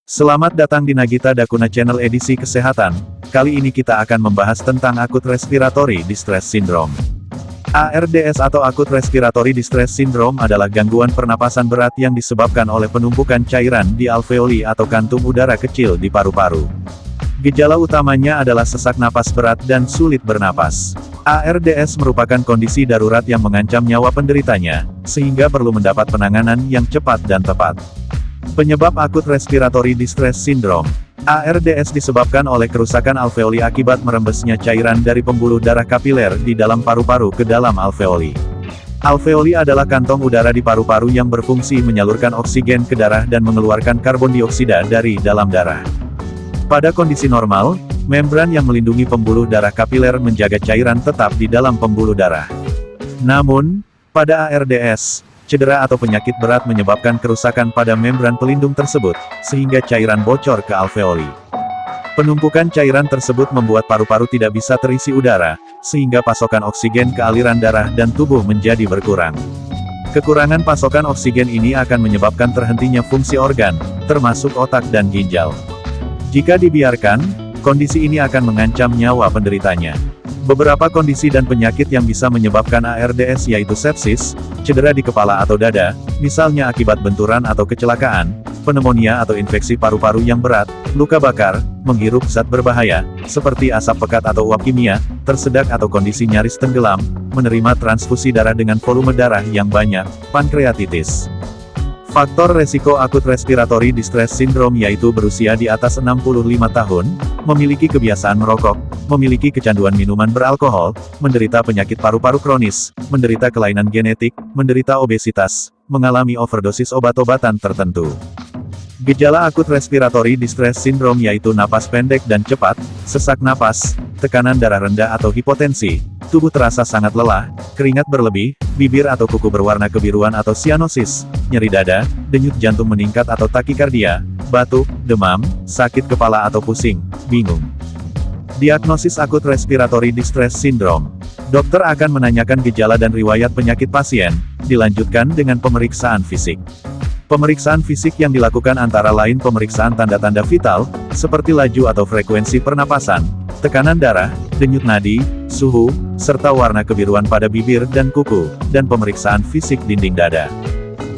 Selamat datang di Nagita Dakuna Channel edisi kesehatan. Kali ini kita akan membahas tentang Acute Respiratory Distress Syndrome. ARDS atau Acute Respiratory Distress Syndrome adalah gangguan pernapasan berat yang disebabkan oleh penumpukan cairan di alveoli atau kantung udara kecil di paru-paru. Gejala utamanya adalah sesak napas berat dan sulit bernapas. ARDS merupakan kondisi darurat yang mengancam nyawa penderitanya, sehingga perlu mendapat penanganan yang cepat dan tepat. Penyebab Acute Respiratory Distress Syndrome. ARDS disebabkan oleh kerusakan alveoli akibat merembesnya cairan dari pembuluh darah kapiler di dalam paru-paru ke dalam alveoli. Alveoli adalah kantong udara di paru-paru yang berfungsi menyalurkan oksigen ke darah dan mengeluarkan karbon dioksida dari dalam darah. Pada kondisi normal, membran yang melindungi pembuluh darah kapiler menjaga cairan tetap di dalam pembuluh darah. Namun, pada ARDS, cedera atau penyakit berat menyebabkan kerusakan pada membran pelindung tersebut, sehingga cairan bocor ke alveoli. Penumpukan cairan tersebut membuat paru-paru tidak bisa terisi udara, sehingga pasokan oksigen ke aliran darah dan tubuh menjadi berkurang. Kekurangan pasokan oksigen ini akan menyebabkan terhentinya fungsi organ, termasuk otak dan ginjal. Jika dibiarkan, kondisi ini akan mengancam nyawa penderitanya. Beberapa kondisi dan penyakit yang bisa menyebabkan ARDS yaitu sepsis, cedera di kepala atau dada, misalnya akibat benturan atau kecelakaan, pneumonia atau infeksi paru-paru yang berat, luka bakar, menghirup zat berbahaya, seperti asap pekat atau uap kimia, tersedak atau kondisi nyaris tenggelam, menerima transfusi darah dengan volume darah yang banyak, pankreatitis. Faktor resiko Acute Respiratory Distress Syndrome yaitu berusia di atas 65 tahun, memiliki kebiasaan merokok, memiliki kecanduan minuman beralkohol, menderita penyakit paru-paru kronis, menderita kelainan genetik, menderita obesitas, mengalami overdosis obat-obatan tertentu. Gejala Acute Respiratory Distress Syndrome yaitu napas pendek dan cepat, sesak napas, tekanan darah rendah atau hipotensi, tubuh terasa sangat lelah, keringat berlebih, bibir atau kuku berwarna kebiruan atau sianosis, nyeri dada, denyut jantung meningkat atau takikardia, batuk, demam, sakit kepala atau pusing, bingung. Diagnosis Acute Respiratory Distress Syndrome. Dokter akan menanyakan gejala dan riwayat penyakit pasien, dilanjutkan dengan pemeriksaan fisik. Pemeriksaan fisik yang dilakukan antara lain pemeriksaan tanda-tanda vital, seperti laju atau frekuensi pernapasan, tekanan darah, denyut nadi, suhu, serta warna kebiruan pada bibir dan kuku, dan pemeriksaan fisik dinding dada.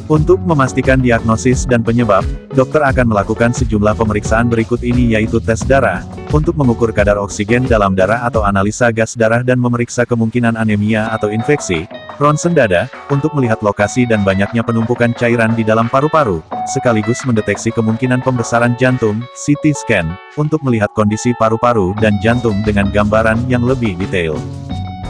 Untuk memastikan diagnosis dan penyebab, dokter akan melakukan sejumlah pemeriksaan berikut ini yaitu tes darah, untuk mengukur kadar oksigen dalam darah atau analisa gas darah dan memeriksa kemungkinan anemia atau infeksi, ronsen dada, untuk melihat lokasi dan banyaknya penumpukan cairan di dalam paru-paru, sekaligus mendeteksi kemungkinan pembesaran jantung, CT scan, untuk melihat kondisi paru-paru dan jantung dengan gambaran yang lebih detail.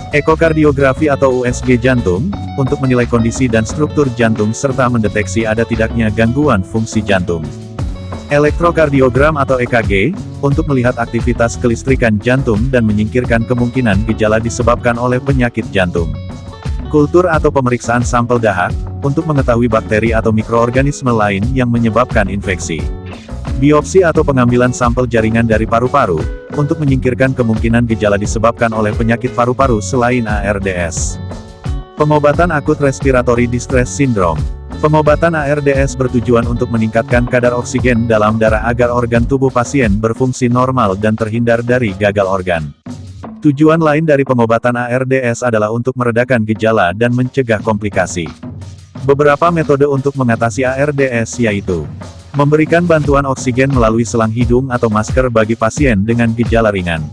Ekokardiografi atau USG jantung, untuk menilai kondisi dan struktur jantung serta mendeteksi ada tidaknya gangguan fungsi jantung. Elektrokardiogram atau EKG, untuk melihat aktivitas kelistrikan jantung dan menyingkirkan kemungkinan gejala disebabkan oleh penyakit jantung. Kultur atau pemeriksaan sampel dahak, untuk mengetahui bakteri atau mikroorganisme lain yang menyebabkan infeksi. Biopsi atau pengambilan sampel jaringan dari paru-paru, untuk menyingkirkan kemungkinan gejala disebabkan oleh penyakit paru-paru selain ARDS. Pengobatan Acute Respiratory Distress Syndrome. Pengobatan ARDS bertujuan untuk meningkatkan kadar oksigen dalam darah agar organ tubuh pasien berfungsi normal dan terhindar dari gagal organ. Tujuan lain dari pengobatan ARDS adalah untuk meredakan gejala dan mencegah komplikasi. Beberapa metode untuk mengatasi ARDS yaitu memberikan bantuan oksigen melalui selang hidung atau masker bagi pasien dengan gejala ringan.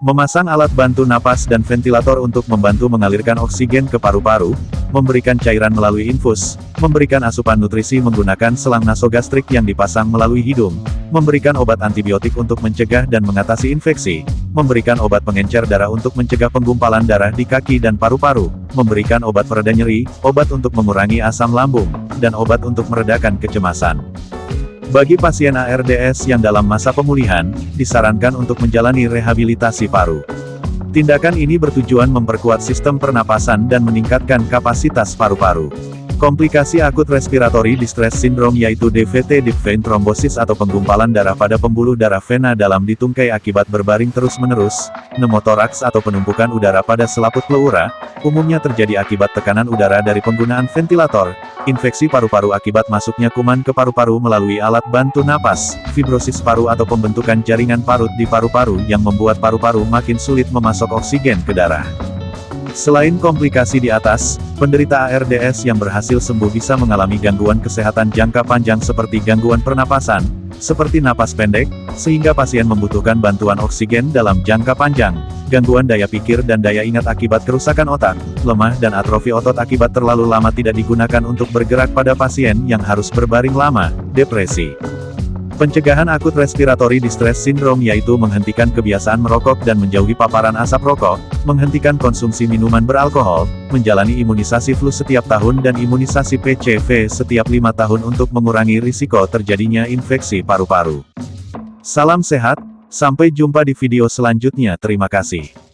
Memasang alat bantu napas dan ventilator untuk membantu mengalirkan oksigen ke paru-paru, memberikan cairan melalui infus, memberikan asupan nutrisi menggunakan selang nasogastrik yang dipasang melalui hidung, memberikan obat antibiotik untuk mencegah dan mengatasi infeksi, memberikan obat pengencer darah untuk mencegah penggumpalan darah di kaki dan paru-paru, memberikan obat pereda nyeri, obat untuk mengurangi asam lambung, dan obat untuk meredakan kecemasan. Bagi pasien ARDS yang dalam masa pemulihan, disarankan untuk menjalani rehabilitasi paru. Tindakan ini bertujuan memperkuat sistem pernapasan dan meningkatkan kapasitas paru-paru. Komplikasi akut respiratory distress syndrome yaitu DVT deep vein thrombosis atau penggumpalan darah pada pembuluh darah vena dalam di tungkai akibat berbaring terus-menerus, pneumotoraks atau penumpukan udara pada selaput pleura, umumnya terjadi akibat tekanan udara dari penggunaan ventilator, infeksi paru-paru akibat masuknya kuman ke paru-paru melalui alat bantu napas, fibrosis paru atau pembentukan jaringan parut di paru-paru yang membuat paru-paru makin sulit memasok oksigen ke darah. Selain komplikasi di atas, penderita ARDS yang berhasil sembuh bisa mengalami gangguan kesehatan jangka panjang seperti gangguan pernapasan, seperti napas pendek, sehingga pasien membutuhkan bantuan oksigen dalam jangka panjang, gangguan daya pikir dan daya ingat akibat kerusakan otak, lemah dan atrofi otot akibat terlalu lama tidak digunakan untuk bergerak pada pasien yang harus berbaring lama, depresi. Pencegahan akut respiratory distress syndrome yaitu menghentikan kebiasaan merokok dan menjauhi paparan asap rokok, menghentikan konsumsi minuman beralkohol, menjalani imunisasi flu setiap tahun dan imunisasi PCV setiap 5 tahun untuk mengurangi risiko terjadinya infeksi paru-paru. Salam sehat, sampai jumpa di video selanjutnya. Terima kasih.